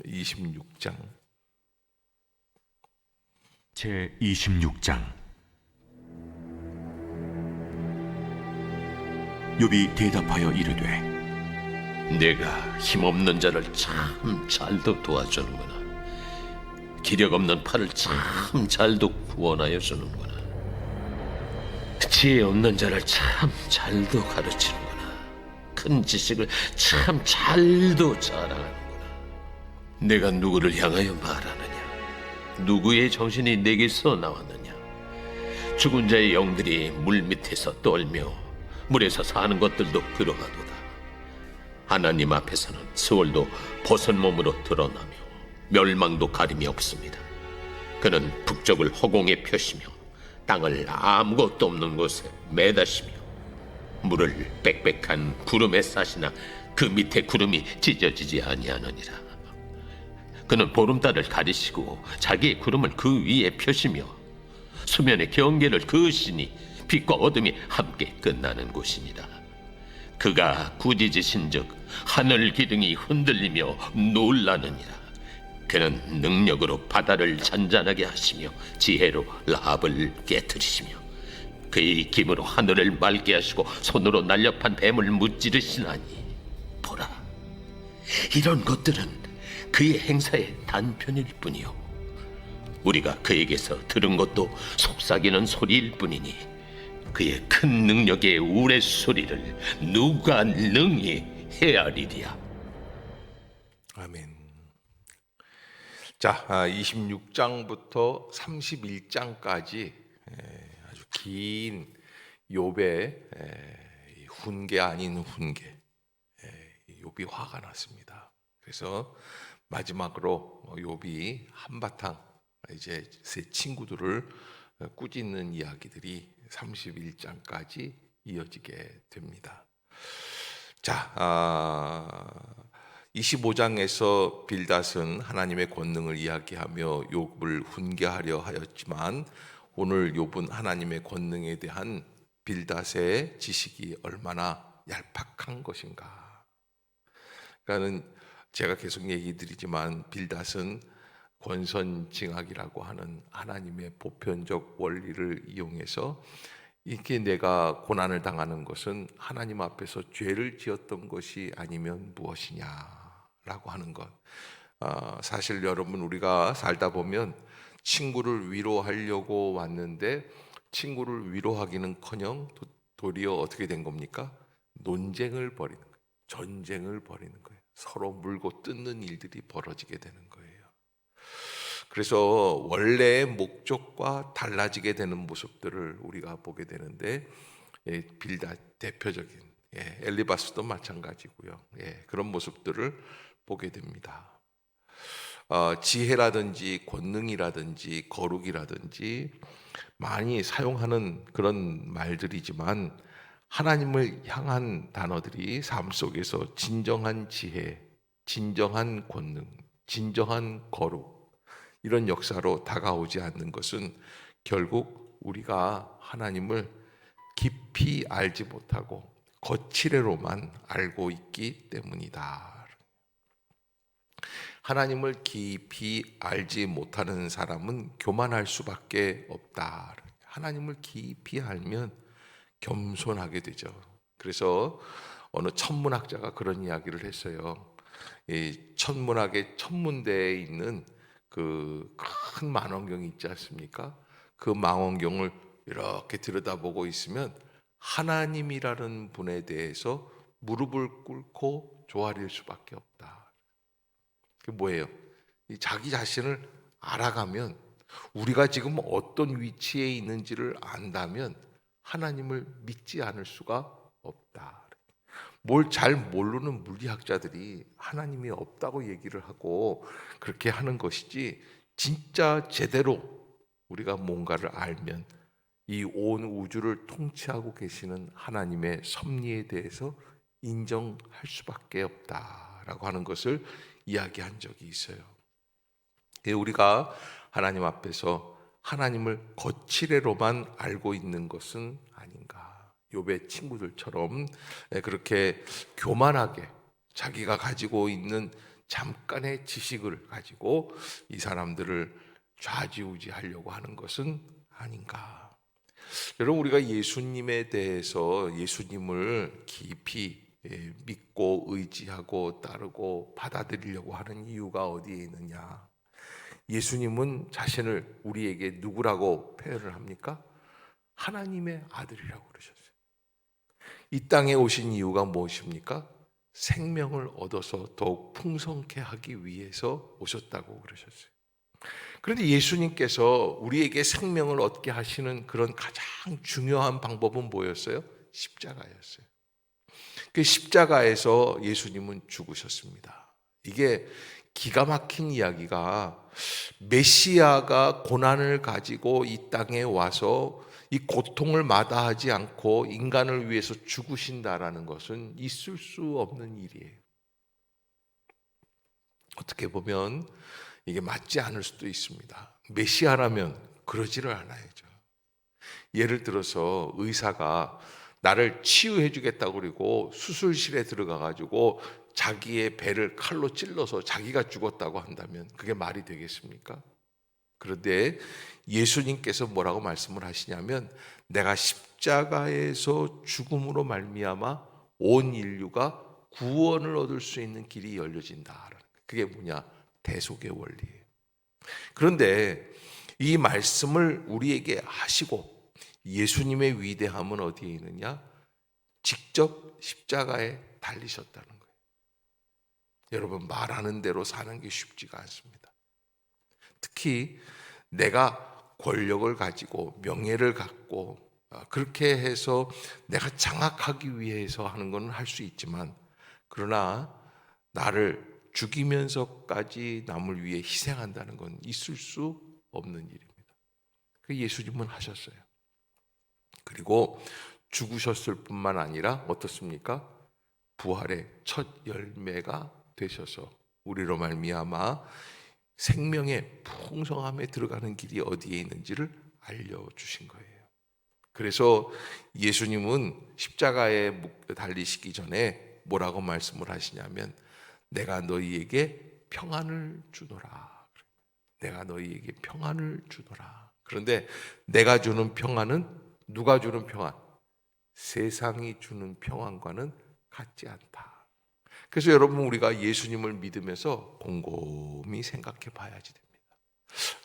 26장. 제 26장. 욥이 대답하여 이르되, 내가 힘없는 자를 참 잘도 도와주는구나. 기력 없는 팔을 참 잘도 구원하여 주는구나. 지혜 없는 자를 참 잘도 가르치는구나. 큰 지식을 참 잘도 자랑하는구나. 내가 누구를 향하여 말하느냐? 누구의 정신이 내게서 나왔느냐? 죽은 자의 영들이 물 밑에서 떨며 물에서 사는 것들도 그러하도다. 하나님 앞에서는 스월도 벗은 몸으로 드러나며 멸망도 가림이 없습니다. 그는 북쪽을 허공에 펴시며 땅을 아무것도 없는 곳에 매다시며 물을 빽빽한 구름에 싸시나 그 밑에 구름이 찢어지지 아니하느니라. 그는 보름달을 가리시고 자기의 구름을 그 위에 펴시며 수면의 경계를 그으시니 빛과 어둠이 함께 끝나는 곳이니라. 그가 꾸짖으신즉 하늘 기둥이 흔들리며 놀라느니라. 그는 능력으로 바다를 잔잔하게 하시며 지혜로 라합을 깨뜨리시며 그의 힘으로 하늘을 맑게 하시고 손으로 날렵한 뱀을 무찌르시나니 보라, 이런 것들은 그의 행사의 단편일 뿐이요 우리가 그에게서 들은 것도 속삭이는 소리일 뿐이니 그의 큰 능력의 우레소리를 누가 능히 헤아리랴. 아멘. 자, 26장부터 31장까지 아주 긴 욥의 훈계 아닌 훈계, 욥이 화가 났습니다. 그래서 마지막으로 욥이 한바탕 이제 세 친구들을 꾸짖는 이야기들이 31장까지 이어지게 됩니다. 자, 25장에서 빌닷은 하나님의 권능을 이야기하며 욥을 훈계하려 하였지만 오늘 욥은 하나님의 권능에 대한 빌닷의 지식이 얼마나 얄팍한 것인가. 그러니까는 제가 계속 얘기 드리지만 빌닷은 권선징악이라고 하는 하나님의 보편적 원리를 이용해서 이렇게 내가 고난을 당하는 것은 하나님 앞에서 죄를 지었던 것이 아니면 무엇이냐라고 하는 것. 사실 여러분, 우리가 살다 보면 친구를 위로하려고 왔는데 친구를 위로하기는커녕 도리어 어떻게 된 겁니까? 논쟁을 벌이는 거예요. 전쟁을 벌이는 거예요. 서로 물고 뜯는 일들이 벌어지게 되는 거예요. 그래서 원래의 목적과 달라지게 되는 모습들을 우리가 보게 되는데, 빌닷 대표적인, 엘리바스도 마찬가지고요. 그런 모습들을 보게 됩니다. 지혜라든지 권능이라든지 거룩이라든지 많이 사용하는 그런 말들이지만 하나님을 향한 단어들이 삶 속에서 진정한 지혜, 진정한 권능, 진정한 거룩, 이런 역사로 다가오지 않는 것은 결국 우리가 하나님을 깊이 알지 못하고 거칠애로만 알고 있기 때문이다. 하나님을 깊이 알지 못하는 사람은 교만할 수밖에 없다. 하나님을 깊이 알면 겸손하게 되죠. 그래서 어느 천문학자가 그런 이야기를 했어요. 이 천문학의 천문대에 있는 그 큰 망원경이 있지 않습니까? 그 망원경을 이렇게 들여다보고 있으면 하나님이라는 분에 대해서 무릎을 꿇고 조아릴 수밖에 없다. 그게 뭐예요? 자기 자신을 알아가면, 우리가 지금 어떤 위치에 있는지를 안다면 하나님을 믿지 않을 수가 없다. 뭘 잘 모르는 물리학자들이 하나님이 없다고 얘기를 하고 그렇게 하는 것이지, 진짜 제대로 우리가 뭔가를 알면 이 온 우주를 통치하고 계시는 하나님의 섭리에 대해서 인정할 수밖에 없다라고 하는 것을 이야기한 적이 있어요. 우리가 하나님 앞에서 하나님을 거칠애로만 알고 있는 것은 아닌가. 욥의 친구들처럼 그렇게 교만하게 자기가 가지고 있는 잠깐의 지식을 가지고 이 사람들을 좌지우지하려고 하는 것은 아닌가. 여러분, 우리가 예수님에 대해서 예수님을 깊이 믿고 의지하고 따르고 받아들이려고 하는 이유가 어디에 있느냐? 예수님은 자신을 우리에게 누구라고 표현을 합니까? 하나님의 아들이라고 그러셨어요. 이 땅에 오신 이유가 무엇입니까? 생명을 얻어서 더욱 풍성케 하기 위해서 오셨다고 그러셨어요. 그런데 예수님께서 우리에게 생명을 얻게 하시는 그런 가장 중요한 방법은 뭐였어요? 십자가였어요. 그 십자가에서 예수님은 죽으셨습니다. 이게 기가 막힌 이야기가, 메시아가 고난을 가지고 이 땅에 와서 이 고통을 마다하지 않고 인간을 위해서 죽으신다라는 것은 있을 수 없는 일이에요. 어떻게 보면 이게 맞지 않을 수도 있습니다. 메시아라면 그러지를 않아야죠. 예를 들어서 의사가 나를 치유해 주겠다고 그러고 수술실에 들어가 가지고 자기의 배를 칼로 찔러서 자기가 죽었다고 한다면 그게 말이 되겠습니까? 그런데 예수님께서 뭐라고 말씀을 하시냐면, 내가 십자가에서 죽음으로 말미암아 온 인류가 구원을 얻을 수 있는 길이 열려진다. 그게 뭐냐? 대속의 원리예요. 그런데 이 말씀을 우리에게 하시고 예수님의 위대함은 어디에 있느냐? 직접 십자가에 달리셨다는 거예요. 여러분, 말하는 대로 사는 게 쉽지가 않습니다. 특히 내가 권력을 가지고 명예를 갖고 그렇게 해서 내가 장악하기 위해서 하는 건 할 수 있지만, 그러나 나를 죽이면서까지 남을 위해 희생한다는 건 있을 수 없는 일입니다. 그 예수님은 하셨어요. 그리고 죽으셨을 뿐만 아니라 어떻습니까? 부활의 첫 열매가 되셔서 우리로 말미암아 생명의 풍성함에 들어가는 길이 어디에 있는지를 알려주신 거예요. 그래서 예수님은 십자가에 달리시기 전에 뭐라고 말씀을 하시냐면, 내가 너희에게 평안을 주노라. 내가 너희에게 평안을 주노라. 그런데 내가 주는 평안은, 누가 주는 평안? 세상이 주는 평안과는 같지 않다. 그래서 여러분, 우리가 예수님을 믿으면서 곰곰이 생각해 봐야지 됩니다.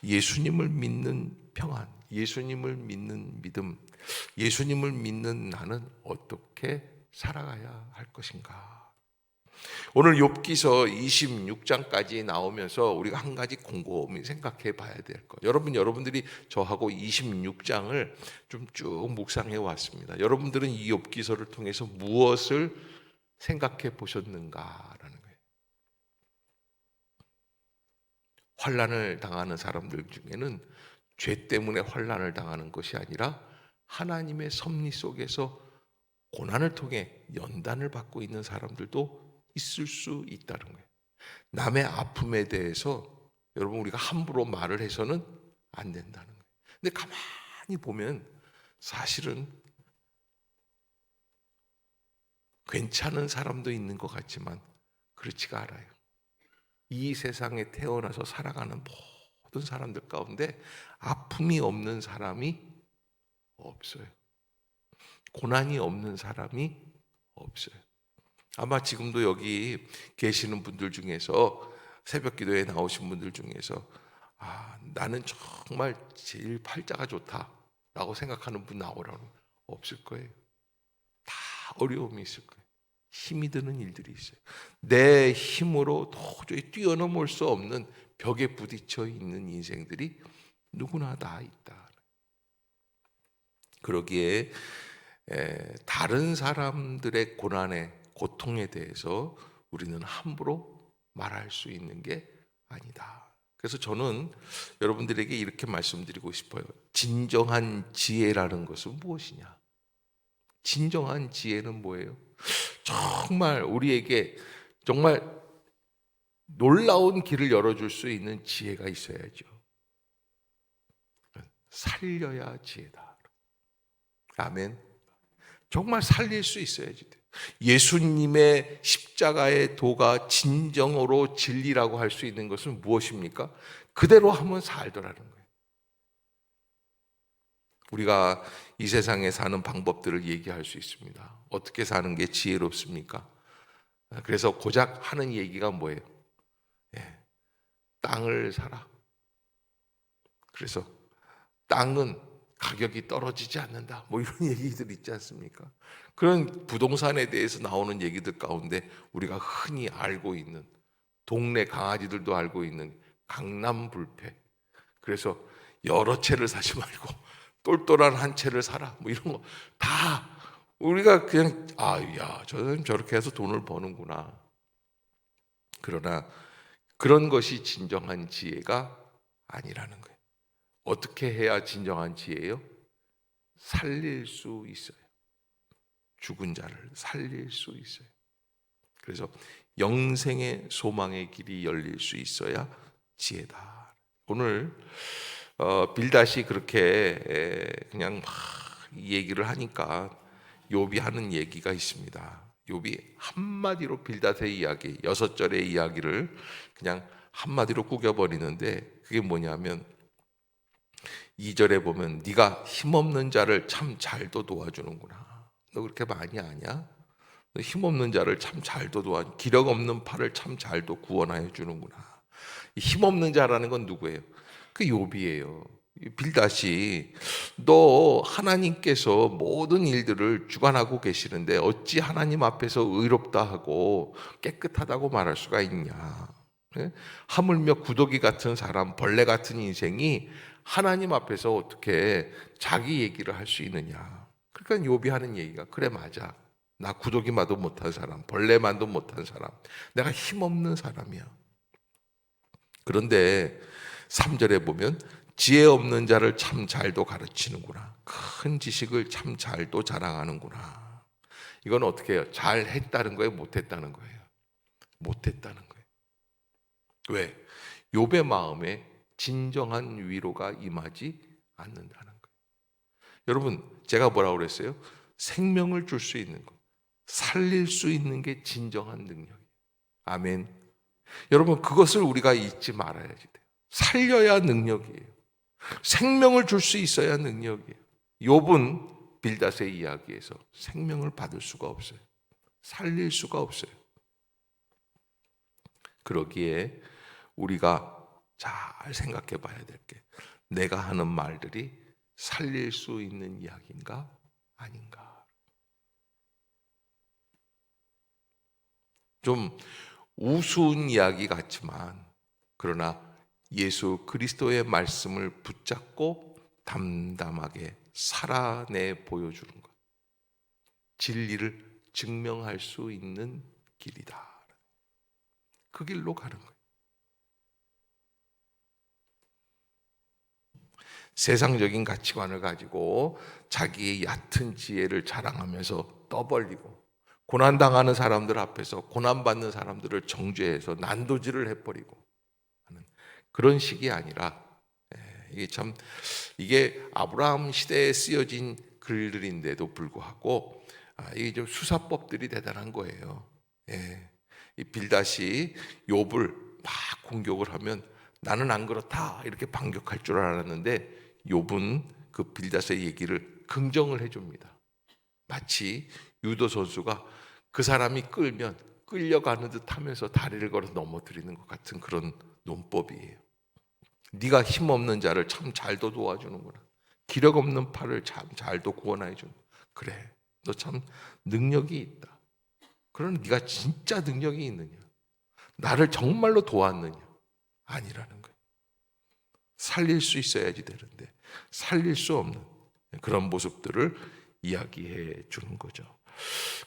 예수님을 믿는 평안, 예수님을 믿는 믿음, 예수님을 믿는 나는 어떻게 살아가야 할 것인가? 오늘 욥기서 26장까지 나오면서 우리가 한 가지 곰곰이 생각해 봐야 될 것. 여러분들이 저하고 26장을 좀 쭉 묵상해 왔습니다. 여러분들은 이 욥기서를 통해서 무엇을 생각해 보셨는가라는 거예요. 환난을 당하는 사람들 중에는 죄 때문에 환난을 당하는 것이 아니라 하나님의 섭리 속에서 고난을 통해 연단을 받고 있는 사람들도 있을 수 있다는 거예요. 남의 아픔에 대해서 여러분, 우리가 함부로 말을 해서는 안 된다는 거예요. 근데 가만히 보면 사실은 괜찮은 사람도 있는 것 같지만 그렇지가 않아요. 이 세상에 태어나서 살아가는 모든 사람들 가운데 아픔이 없는 사람이 없어요. 고난이 없는 사람이 없어요. 아마 지금도 여기 계시는 분들 중에서, 새벽 기도에 나오신 분들 중에서 나는 정말 제일 팔자가 좋다라고 생각하는 분 나오라면 없을 거예요. 다 어려움이 있을 거예요. 힘이 드는 일들이 있어요. 내 힘으로 도저히 뛰어넘을 수 없는 벽에 부딪혀 있는 인생들이 누구나 다 있다. 그러기에 다른 사람들의 고통에 대해서 우리는 함부로 말할 수 있는 게 아니다. 그래서 저는 여러분들에게 이렇게 말씀드리고 싶어요. 진정한 지혜라는 것은 무엇이냐? 진정한 지혜는 뭐예요? 정말 우리에게 정말 놀라운 길을 열어줄 수 있는 지혜가 있어야죠. 살려야 지혜다. 아멘. 정말 살릴 수 있어야지 돼. 예수님의 십자가의 도가 진정으로 진리라고 할 수 있는 것은 무엇입니까? 그대로 하면 살더라는 거예요. 우리가 이 세상에 사는 방법들을 얘기할 수 있습니다. 어떻게 사는 게 지혜롭습니까? 그래서 고작 하는 얘기가 뭐예요? 땅을 사라. 그래서 땅은 가격이 떨어지지 않는다. 뭐 이런 얘기들 있지 않습니까? 그런 부동산에 대해서 나오는 얘기들 가운데 우리가 흔히 알고 있는, 동네 강아지들도 알고 있는 강남불패. 그래서 여러 채를 사지 말고 똘똘한 한 채를 사라. 뭐 이런 거 다 우리가 그냥 야, 저는 저렇게 해서 돈을 버는구나. 그러나 그런 것이 진정한 지혜가 아니라는 거예요. 어떻게 해야 진정한 지혜예요? 살릴 수 있어요. 죽은 자를 살릴 수 있어요. 그래서 영생의 소망의 길이 열릴 수 있어야 지혜다. 오늘 빌닷이 그렇게 그냥 막 얘기를 하니까 욥이 하는 얘기가 있습니다. 욥이 한마디로 빌닷의 이야기, 6절의 이야기를 그냥 한마디로 구겨버리는데 그게 뭐냐면 2절에 보면 네가 힘없는 자를 참 잘도 도와주는구나. 너 그렇게 많이 아냐? 너 힘없는 자를 참 잘도 도와, 기력 없는 팔을 참 잘도 구원하여 주는구나. 힘없는 자라는 건 누구예요? 그 욥이에요. 빌닷이 너 하나님께서 모든 일들을 주관하고 계시는데 어찌 하나님 앞에서 의롭다 하고 깨끗하다고 말할 수가 있냐? 하물며 구더기 같은 사람, 벌레 같은 인생이 하나님 앞에서 어떻게 자기 얘기를 할 수 있느냐? 그러니까 욥이 하는 얘기가 그래 맞아. 나 구더기만도 못한 사람, 벌레만도 못한 사람, 내가 힘없는 사람이야. 그런데 3절에 보면 지혜 없는 자를 참 잘도 가르치는구나. 큰 지식을 참 잘도 자랑하는구나. 이건 어떻게 해요? 잘 했다는 거예요? 못했다는 거예요? 못했다는 거예요. 왜? 욥의 마음에 진정한 위로가 임하지 않는다는 거예요. 여러분, 제가 뭐라고 그랬어요? 생명을 줄 수 있는 것, 살릴 수 있는 게 진정한 능력이에요. 아멘. 여러분, 그것을 우리가 잊지 말아야지 돼요. 살려야 능력이에요. 생명을 줄 수 있어야 능력이에요. 욥은 빌닷의 이야기에서 생명을 받을 수가 없어요. 살릴 수가 없어요. 그러기에 우리가 잘 생각해 봐야 될 게, 내가 하는 말들이 살릴 수 있는 이야기인가 아닌가. 좀 우스운 이야기 같지만 그러나 예수 그리스도의 말씀을 붙잡고 담담하게 살아내 보여주는 것, 진리를 증명할 수 있는 길이다. 그 길로 가는 거예요. 세상적인 가치관을 가지고 자기의 얕은 지혜를 자랑하면서 떠벌리고, 고난당하는 사람들 앞에서 고난받는 사람들을 정죄해서 난도질을 해버리고 하는 그런 식이 아니라, 이게 아브라함 시대에 쓰여진 글들인데도 불구하고 이게 좀 수사법들이 대단한 거예요. 이 빌닷이 욥을 막 공격을 하면 나는 안 그렇다 이렇게 반격할 줄 알았는데 욥은 그 빌닷의 얘기를 긍정을 해줍니다. 마치 유도 선수가 그 사람이 끌면 끌려가는 듯 하면서 다리를 걸어 넘어뜨리는 것 같은 그런 논법이에요. 네가 힘없는 자를 참 잘도 도와주는구나. 기력 없는 팔을 참 잘도 구원해 주는. 그래, 너 참 능력이 있다. 그럼 네가 진짜 능력이 있느냐? 나를 정말로 도왔느냐? 아니라는 거예요. 살릴 수 있어야지 되는데 살릴 수 없는 그런 모습들을 이야기해 주는 거죠.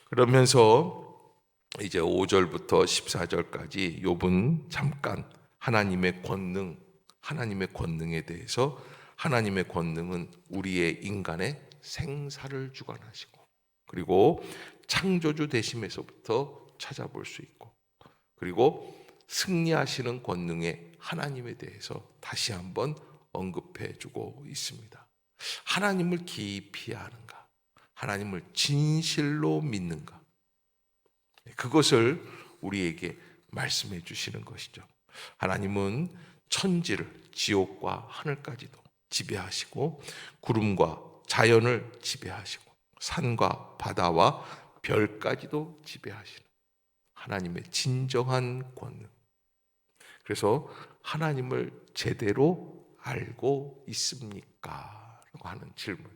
그러면서 이제 5절부터 14절까지 욥은 잠깐 하나님의 권능에 대해서, 하나님의 권능은 우리의 인간의 생사를 주관하시고 그리고 창조주 되심에서부터 찾아볼 수 있고, 그리고 승리하시는 권능의 하나님에 대해서 다시 한번 언급해 주고 있습니다. 하나님을 깊이 아는가? 하나님을 진실로 믿는가? 그것을 우리에게 말씀해 주시는 것이죠. 하나님은 천지를, 지옥과 하늘까지도 지배하시고 구름과 자연을 지배하시고 산과 바다와 별까지도 지배하시는 하나님의 진정한 권능. 그래서 하나님을 제대로 알고 있습니까? 라고 하는 질문.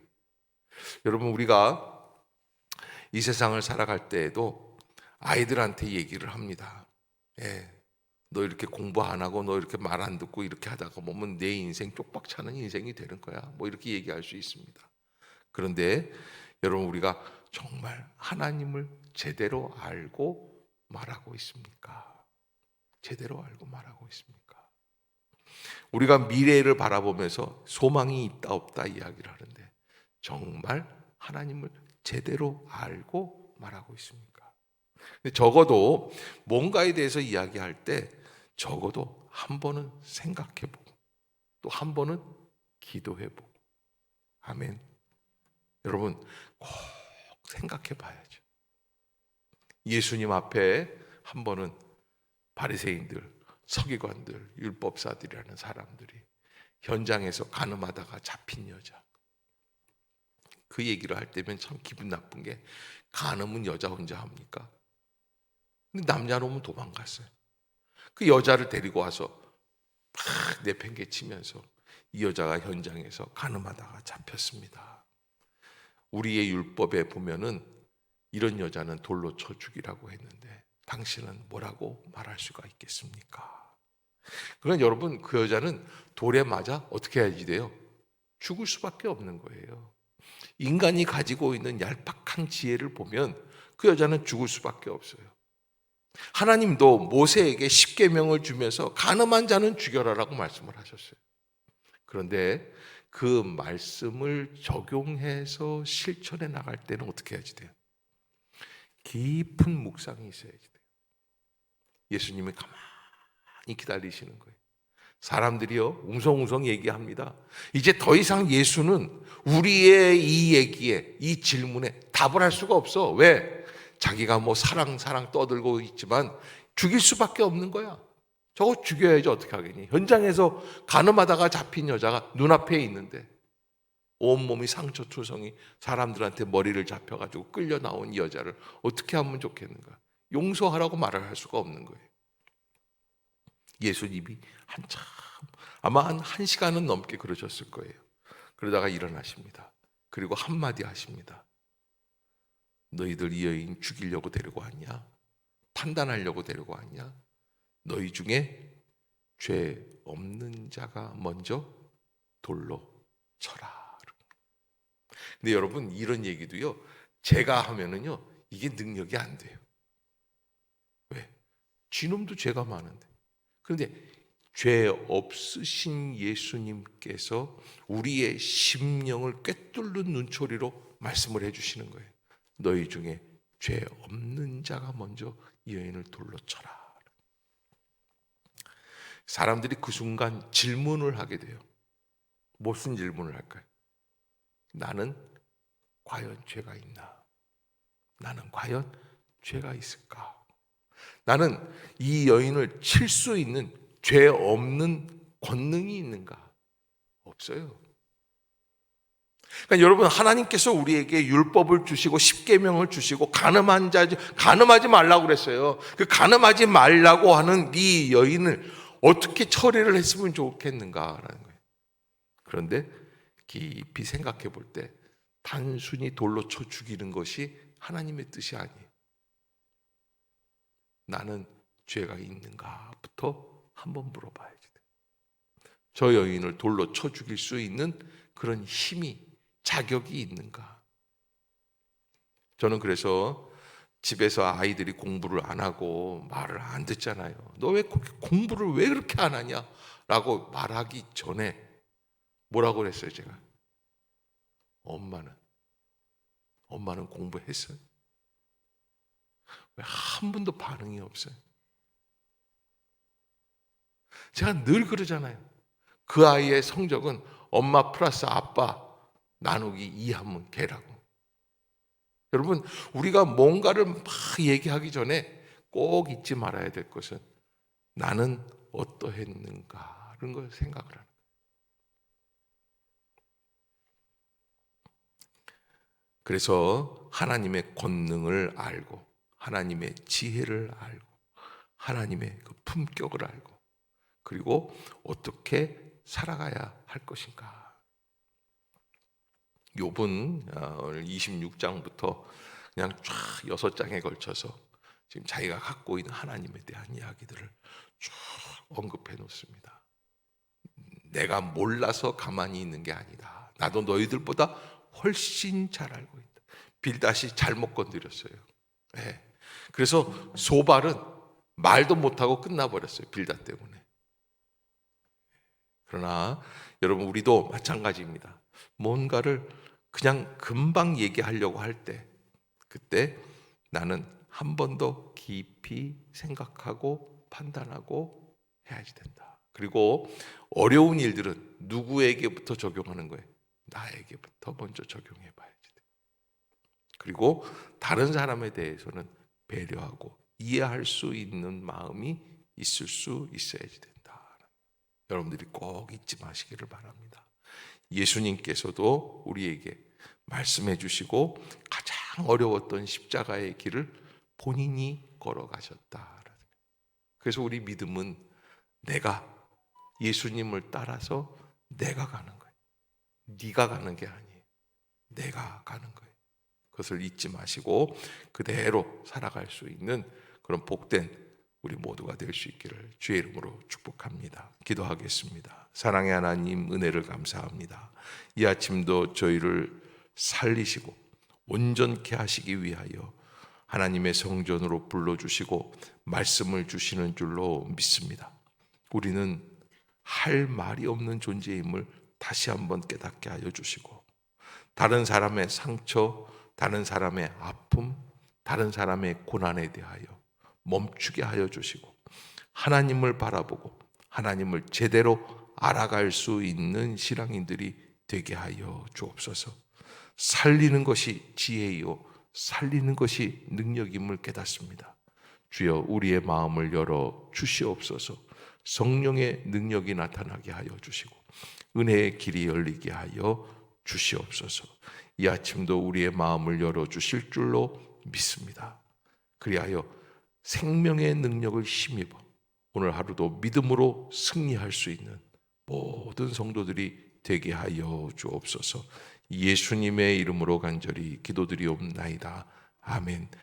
여러분, 우리가 이 세상을 살아갈 때에도 아이들한테 얘기를 합니다. 너 이렇게 공부 안 하고 너 이렇게 말 안 듣고 이렇게 하다가 보면 내 인생 쪽박 차는 인생이 되는 거야. 뭐 이렇게 얘기할 수 있습니다. 그런데 여러분, 우리가 정말 하나님을 제대로 알고 말하고 있습니까? 제대로 알고 말하고 있습니까? 우리가 미래를 바라보면서 소망이 있다 없다 이야기를 하는데 정말 하나님을 제대로 알고 말하고 있습니까? 근데 적어도 뭔가에 대해서 이야기할 때 적어도 한 번은 생각해보고 또 한 번은 기도해보고. 아멘. 여러분, 꼭 생각해봐야죠. 예수님 앞에 한 번은 바리새인들, 서기관들, 율법사들이라는 사람들이 현장에서 간음하다가 잡힌 여자, 그 얘기를 할 때면 참 기분 나쁜 게, 간음은 여자 혼자 합니까? 근데 남자놈은 도망갔어요. 그 여자를 데리고 와서 막 내팽개치면서 이 여자가 현장에서 간음하다가 잡혔습니다. 우리의 율법에 보면은 이런 여자는 돌로 쳐 죽이라고 했는데 당신은 뭐라고 말할 수가 있겠습니까? 그러나 여러분, 그 여자는 돌에 맞아 어떻게 해야지 돼요? 죽을 수밖에 없는 거예요. 인간이 가지고 있는 얄팍한 지혜를 보면 그 여자는 죽을 수밖에 없어요. 하나님도 모세에게 십계명을 주면서 간음한 자는 죽여라라고 말씀을 하셨어요. 그런데 그 말씀을 적용해서 실천해 나갈 때는 어떻게 해야지 돼요? 깊은 묵상이 있어야지 돼요. 예수님이 가만히 기다리시는 거예요. 사람들이요, 웅성웅성 얘기합니다. 이제 더 이상 예수는 우리의 이 얘기에, 이 질문에 답을 할 수가 없어. 왜? 자기가 뭐 사랑 떠들고 있지만 죽일 수밖에 없는 거야. 저거 죽여야지 어떻게 하겠니? 현장에서 간음하다가 잡힌 여자가 눈앞에 있는데 온몸이 상처투성이, 사람들한테 머리를 잡혀가지고 끌려 나온 이 여자를 어떻게 하면 좋겠는가? 용서하라고 말을 할 수가 없는 거예요. 예수님이 한참, 아마 한 1시간은 넘게 그러셨을 거예요. 그러다가 일어나십니다. 그리고 한마디 하십니다. 너희들 이 여인 죽이려고 데리고 왔냐? 판단하려고 데리고 왔냐? 너희 중에 죄 없는 자가 먼저 돌로 쳐라. 근데 여러분, 이런 얘기도요, 제가 하면은요, 이게 능력이 안 돼요. 왜? 쥐놈도 죄가 많은데. 그런데 죄 없으신 예수님께서 우리의 심령을 꿰뚫는 눈초리로 말씀을 해주시는 거예요. 너희 중에 죄 없는 자가 먼저 이 여인을 돌로 쳐라. 사람들이 그 순간 질문을 하게 돼요. 무슨 질문을 할까요? 나는 과연 죄가 있나? 나는 과연 죄가 있을까? 나는 이 여인을 칠 수 있는 죄 없는 권능이 있는가? 없어요. 그러니까 여러분, 하나님께서 우리에게 율법을 주시고 십계명을 주시고 간음하지 말라고 그랬어요. 그 간음하지 말라고 하는 이 여인을 어떻게 처리를 했으면 좋겠는가라는 거예요. 그런데 깊이 생각해 볼 때 단순히 돌로 쳐 죽이는 것이 하나님의 뜻이 아니에요. 나는 죄가 있는가부터 한번 물어봐야지. 저 여인을 돌로 쳐 죽일 수 있는 그런 힘이, 자격이 있는가? 저는 그래서 집에서 아이들이 공부를 안 하고 말을 안 듣잖아요. 너 왜 공부를 왜 그렇게 안 하냐? 라고 말하기 전에 뭐라고 그랬어요, 제가? 엄마는 공부했어요? 왜 한 번도 반응이 없어요? 제가 늘 그러잖아요. 그 아이의 성적은 엄마 플러스 아빠 나누기 2하면 걔라고. 여러분, 우리가 뭔가를 막 얘기하기 전에 꼭 잊지 말아야 될 것은 나는 어떠했는가라는 걸 생각을 하는 거예요. 그래서 하나님의 권능을 알고 하나님의 지혜를 알고 하나님의 그 품격을 알고 그리고 어떻게 살아가야 할 것인가. 욥은 오늘 26장부터 그냥 쫙 6장에 걸쳐서 지금 자기가 갖고 있는 하나님에 대한 이야기들을 쭉 언급해 놓습니다. 내가 몰라서 가만히 있는 게 아니다. 나도 너희들보다 훨씬 잘 알고 있다. 빌닷이 잘못 건드렸어요. 네. 그래서 소발은 말도 못하고 끝나버렸어요. 빌닷 때문에. 그러나 여러분, 우리도 마찬가지입니다. 뭔가를 그냥 금방 얘기하려고 할 때, 그때 나는 한 번 더 깊이 생각하고 판단하고 해야지 된다. 그리고 어려운 일들은 누구에게부터 적용하는 거예요? 나에게부터 먼저 적용해 봐야지 돼. 그리고 다른 사람에 대해서는 배려하고 이해할 수 있는 마음이 있을 수 있어야지 된다. 여러분들이 꼭 잊지 마시기를 바랍니다. 예수님께서도 우리에게 말씀해 주시고 가장 어려웠던 십자가의 길을 본인이 걸어가셨다. 그래서 우리 믿음은 내가 예수님을 따라서 내가 가는 거예요. 네가 가는 게 아니에요. 내가 가는 거예요. 그것을 잊지 마시고 그대로 살아갈 수 있는 그런 복된 우리 모두가 될 수 있기를 주의 이름으로 축복합니다. 기도하겠습니다. 사랑의 하나님, 은혜를 감사합니다. 이 아침도 저희를 살리시고 온전케 하시기 위하여 하나님의 성전으로 불러주시고 말씀을 주시는 줄로 믿습니다. 우리는 할 말이 없는 존재임을 다시 한번 깨닫게 하여 주시고 다른 사람의 상처, 다른 사람의 아픔, 다른 사람의 고난에 대하여 멈추게 하여 주시고 하나님을 바라보고 하나님을 제대로 알아갈 수 있는 신앙인들이 되게 하여 주옵소서. 살리는 것이 지혜이요 살리는 것이 능력임을 깨닫습니다. 주여, 우리의 마음을 열어 주시옵소서. 성령의 능력이 나타나게 하여 주시고 은혜의 길이 열리게 하여 주시옵소서. 이 아침도 우리의 마음을 열어 주실 줄로 믿습니다. 그리하여 생명의 능력을 힘입어 오늘 하루도 믿음으로 승리할 수 있는 모든 성도들이 되게 하여 주옵소서. 예수님의 이름으로 간절히 기도드리옵나이다. 아멘.